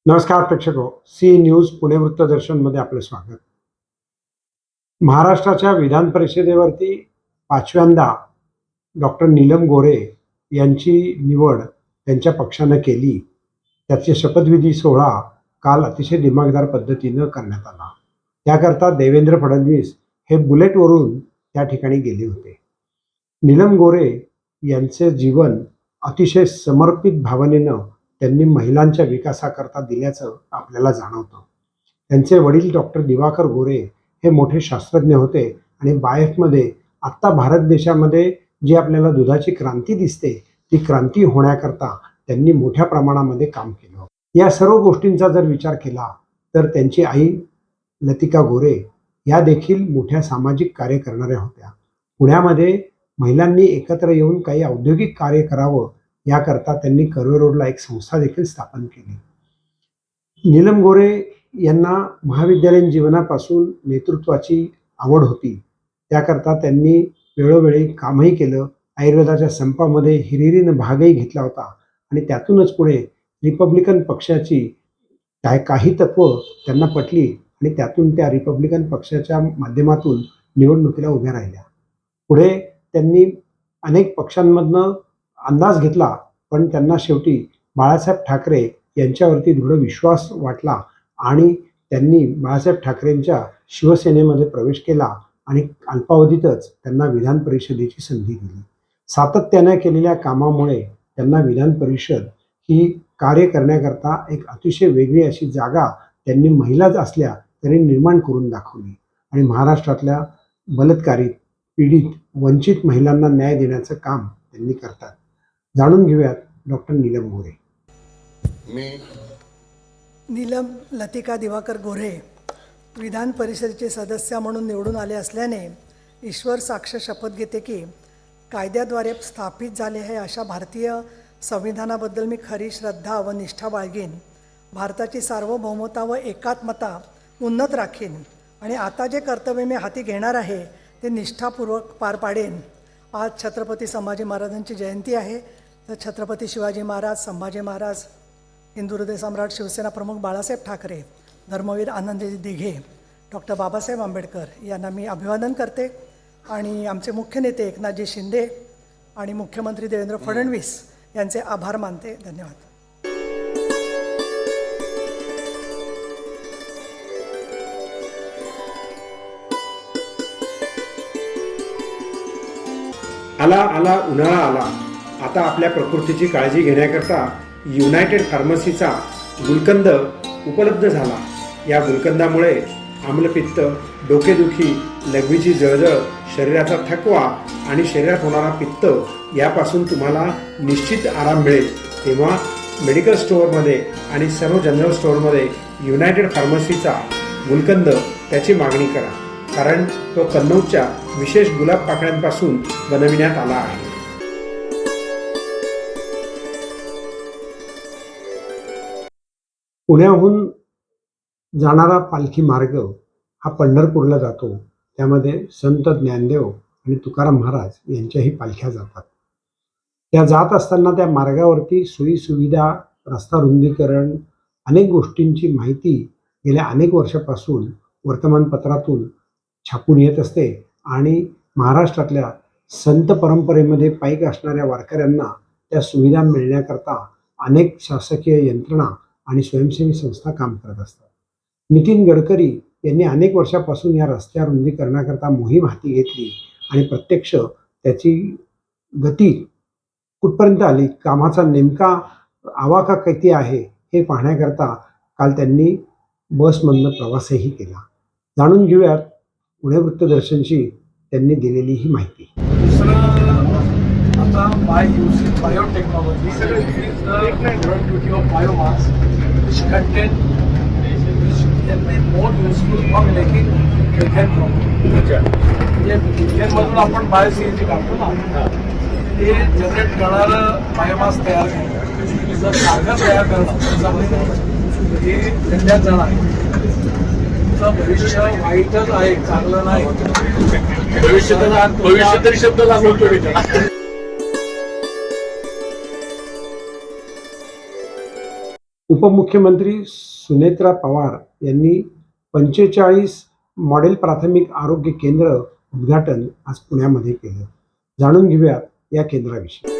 नमस्कार प्रेक्षको, C news Pune वृत्तदर्शनमध्ये आपलं स्वागत. महाराष्ट्राच्या विधान परिषदेवरती पाचव्यांदा डॉक्टर नीलम गोरे यांची निवड त्यांच्या पक्षानं केली. त्याचे शपथविधी सोहळा काल अतिशय दिमागदार पद्धतीनं करण्यात आला. त्याकरता देवेंद्र फडणवीस हे बुलेटवरून त्या ठिकाणी गेले होते. नीलम गोरे यांचे जीवन अतिशय समर्पित भावनेनं त्यांनी महिलांच्या विकासाकरता दिल्याचं आपल्याला जाणवतं. त्यांचे वडील डॉक्टर दिवाकर गोरे हे मोठे शास्त्रज्ञ होते आणि बायफमध्ये आत्ता भारत देशामध्ये जी आपल्याला दुधाची क्रांती दिसते ती क्रांती होण्याकरता त्यांनी मोठ्या प्रमाणामध्ये काम केलं. या सर्व गोष्टींचा जर विचार केला तर त्यांची आई लतिका गोरे या देखील मोठ्या सामाजिक कार्य करणाऱ्या होत्या. पुण्यामध्ये महिलांनी एकत्र येऊन काही औद्योगिक कार्य करावं याकरता त्यांनी कर्वे रोडला एक संस्था देखील स्थापन केली. नीलम गोरे यांना महाविद्यालयीन जीवनापासून नेतृत्वाची आवड होती. त्याकरता त्यांनी वेळोवेळी कामही केलं. आयुर्वेदाच्या संपामध्ये हिरिरीनं भागही घेतला होता आणि त्यातूनच पुढे रिपब्लिकन पक्षाची काही तत्व त्यांना पटली आणि त्यातून त्या रिपब्लिकन पक्षाच्या माध्यमातून निवडणुकीला उभ्या राहिल्या. पुढे त्यांनी अनेक पक्षांमधनं अंदाज घेतला, पण त्यांना शेवटी बाळासाहेब ठाकरे यांच्यावरती दृढ विश्वास वाटला आणि त्यांनी बाळासाहेब ठाकरेंच्या शिवसेनेमध्ये प्रवेश केला आणि अल्पावधीतच त्यांना विधान परिषदेची संधी दिली. सातत्याने केलेल्या कामामुळे त्यांना विधान परिषद ही कार्य करण्याकरता एक अतिशय वेगळी अशी जागा त्यांनी महिलाच असल्या तरी निर्माण करून दाखवली आणि महाराष्ट्रातल्या बलात्कारित, पीडित, वंचित महिलांना न्याय देण्याचं काम त्यांनी करतात. जाणून घेऊयात डॉक्टर नीलम गोरे. मी नीलम लतिका दिवाकर गोरे विधान परिषदेचे सदस्य म्हणून निवडून आले असल्याने ईश्वर साक्ष शपथ घेते की कायद्याद्वारे स्थापित झाले आहे अशा भारतीय संविधानाबद्दल मी खरी श्रद्धा व निष्ठा बाळगेन. भारताची सार्वभौमता व एकात्मता उन्नत राखीन आणि आता जे कर्तव्य मी हाती घेणार आहे ते निष्ठापूर्वक पार पाडेन. आज छत्रपती संभाजी महाराजांची जयंती आहे. तर छत्रपती शिवाजी महाराज, संभाजी महाराज, हिंदू हृदय सम्राट, शिवसेना प्रमुख बाळासाहेब ठाकरे, धर्मवीर आनंदजी दिघे, डॉक्टर बाबासाहेब आंबेडकर यांना मी अभिवादन करते आणि आमचे मुख्य नेते एकनाथजी शिंदे आणि मुख्यमंत्री देवेंद्र फडणवीस यांचे आभार मानते. धन्यवाद. आला आला उन्हाळा आला. आता आपल्या प्रकृतीची काळजी घेण्याकरता युनायटेड फार्मसीचा गुलकंद उपलब्ध झाला. या गुलकंदामुळे आम्लपित्त, डोकेदुखी, लघवीची जळजळ, शरीराचा थकवा आणि शरीरात होणारा पित्त यापासून तुम्हाला निश्चित आराम मिळेल. तेव्हा मेडिकल स्टोअरमध्ये आणि सर्व जनरल स्टोअरमध्ये युनायटेड फार्मसीचा गुलकंद त्याची मागणी करा, कारण तो कन्नौजच्या विशेष गुलाब पाकळ्यांपासून बनविण्यात आला आहे. पुण्याहून जाणारा पालखी मार्ग हा पंढरपूरला जातो. त्यामध्ये संत ज्ञानदेव आणि तुकाराम महाराज यांच्याही पालख्या जातात. त्या जात असताना त्या मार्गावरती सोयी सुविधा, रस्ता रुंदीकरण, अनेक गोष्टींची माहिती गेल्या अनेक वर्षापासून वर्तमानपत्रातून छापून येत असते आणि महाराष्ट्रातल्या संत परंपरेमध्ये पाईक असणाऱ्या वारकऱ्यांना त्या सुविधा मिळण्याकरता अनेक शासकीय यंत्रणा आणि स्वयंसेवी संस्था काम करत असतात. नितीन गडकरी यांनी अनेक वर्षापासून या रस्त्या रुंदीकरणाकरता मोहीम हाती घेतली आणि प्रत्यक्ष त्याची गती कुठपर्यंत आली, कामाचा नेमका आवाका किती आहे हे पाहण्याकरता काल त्यांनी बसमधनं प्रवासही केला. जाणून घेऊयात पुणे वृत्तदर्शनशी त्यांनी दिलेली ही माहिती. दुसरं आता biotechnology productivity of biomass which contain can be more useful for making methane from. म्हणजे मिथेनमधून आपण बायोसीएनजी काढतो ना, ते जनरेट करणारं बायोमास तयार करणं, जर कागद तयार करणं त्याच्यामध्ये हे सध्यात जाणार आहे. भविष्य वाईटच आहे, चांगलं नाही. भविष्य तरी शब्द लागतो. उपमुख्यमंत्री सुनेत्रा पवार यांनी 45 मॉडेल प्राथमिक आरोग्य केंद्र उद्घाटन आज पुण्यामध्ये केलं. जाणून घेऊयात या केंद्राविषयी.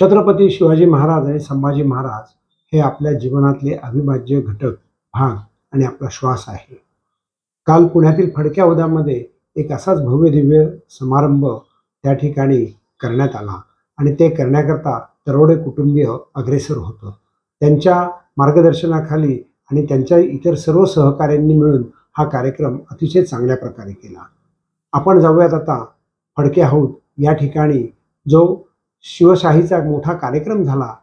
छत्रपती शिवाजी महाराज आणि संभाजी महाराज हे आपल्या जीवनातले अविभाज्य घटक, भाग आणि आपला श्वास आहे. काल पुण्यातील फडक्या उद्यामध्ये एक असाच भव्य दिव्य समारंभ त्या ठिकाणी करण्यात आला आणि ते करण्याकरता तरोडे कुटुंबीय अग्रेसर होतं. त्यांच्या मार्गदर्शनाखाली आणि त्यांच्या इतर सर्व सहकाऱ्यांनी मिळून हा कार्यक्रम अतिशय चांगल्या प्रकारे केला. आपण जाऊयात आता फडके हौद या ठिकाणी, जो शिवशाहीचा मोठा कार्यक्रम झाला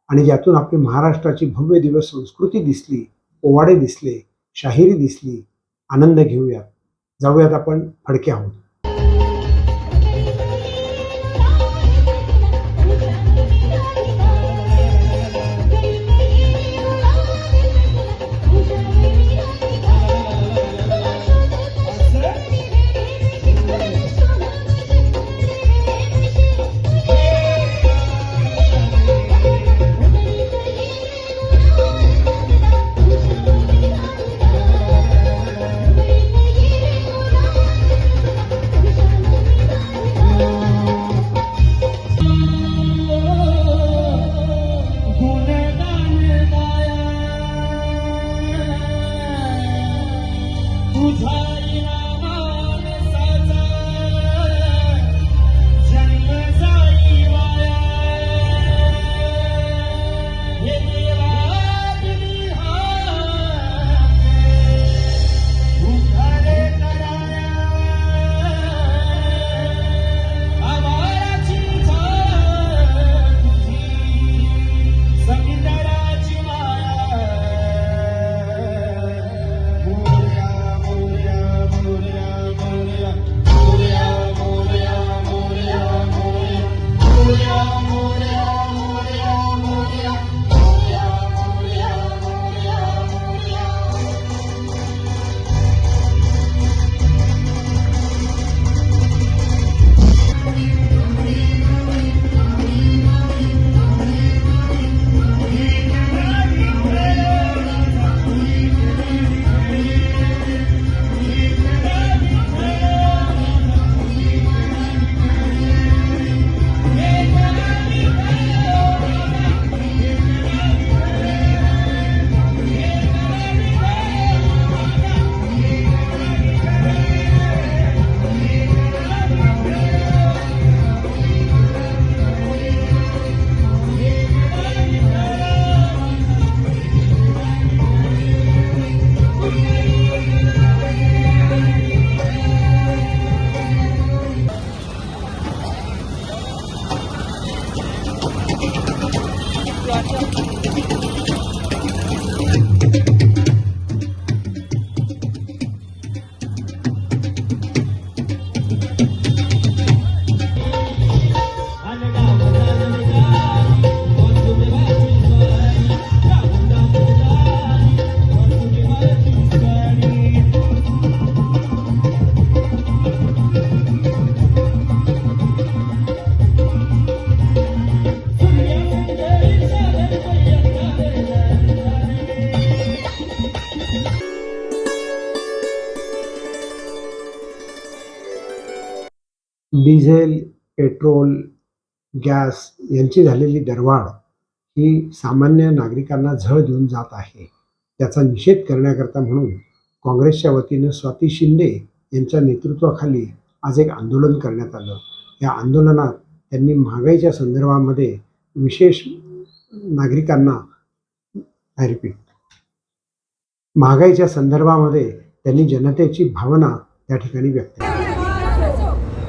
आणि ज्यातून आपली महाराष्ट्राची भव्य दिव्य संस्कृती दिसली, पोवाडे दिसले, शाहिरी दिसली. आनंद घेऊयात. जाऊयात आपण फडके हौद. डिझेल, पेट्रोल, गॅस यांची झालेली दरवाढ ही सामान्य नागरिकांना झळ देऊन जात आहे. त्याचा निषेध करण्याकरता म्हणून काँग्रेसच्या वतीनं स्वाती शिंदे यांच्या नेतृत्वाखाली आज एक आंदोलन करण्यात आलं. या आंदोलनात त्यांनी महागाईच्या संदर्भामध्ये विशेष नागरिकांना महागाईच्या संदर्भामध्ये त्यांनी जनतेची भावना त्या ठिकाणी व्यक्त केली.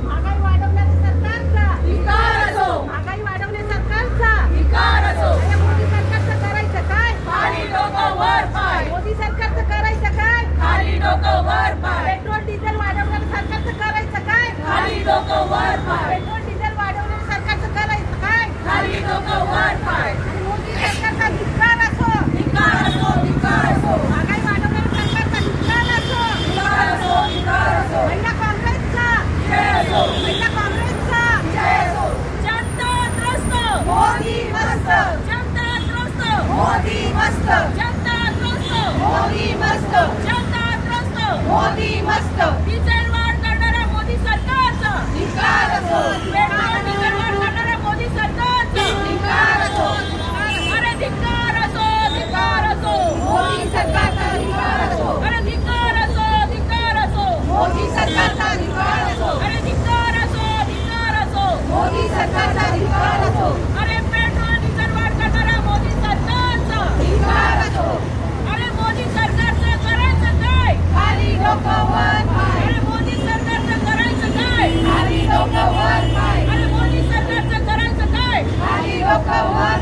महागाई वाढवणाऱ्या सरकारचा धिक्कार असो. महागाई वाढवणाऱ्या सरकारचा धिक्कार असो. अरे मोदी सरकारचं करायचं काय? खाली डोकं वर पाय. मोदी सरकारचं करायचं काय? खाली डोकं वर पाय. पेट्रोल डिझेल वाढवणाऱ्या सरकारचं करायचं काय? खाली डोकं वर पाय. पेट्रोल डिझेल वाढवणाऱ्या सरकारचं करायचं काय? खाली डोकं वर पाय. आणि मोदी सरकारचा धिक्कार असो. धिक्कार असो. धिक्कार असो. महागाई वाढवणाऱ्या सरकारचा धिक्कार असो. धिक्कार असो. धिक्कार असो. महिला काँग्रेसचा जय असो. महिला काँग्रेसचा जय असो. जनता त्रस्त. मोदी मस्त. जनता त्रस्त. मोदी मस्त. जनता त्रस्त. मोदी मस्त. जनता त्रस्त. मोदी मस्त. डिझेल वाढ करणाऱ्या मोदी सरकारचा धिक्कार असो. पेट्रोल डिझेल वाढ करणाऱ्या मोदी सरकारचा धिक्कार असो. अरे धिक्कार असो. धिक्कार असो. मोदी सरकारचा धिक्कार असो. अरे धिक्कार असो. धिक्कार असो. मोदी सरकारचा धिक्कार असो. अरे धिक्कार असो. धिक्कार असो. मोदी सरकारचा धिक्कार असो. अरे पेट्रोल डिझेल वाढ करणाऱ्या मोदी सरकारचा धिक्कार असो. अरे मोदी सरकारचं करायचं काय? खाली डोकं वर पाय. अरे मोदी सरकारचं करायचं काय? खाली डोकं वर पाय. अरे मोदी सरकारचं करायचं काय? खाली डोकं वर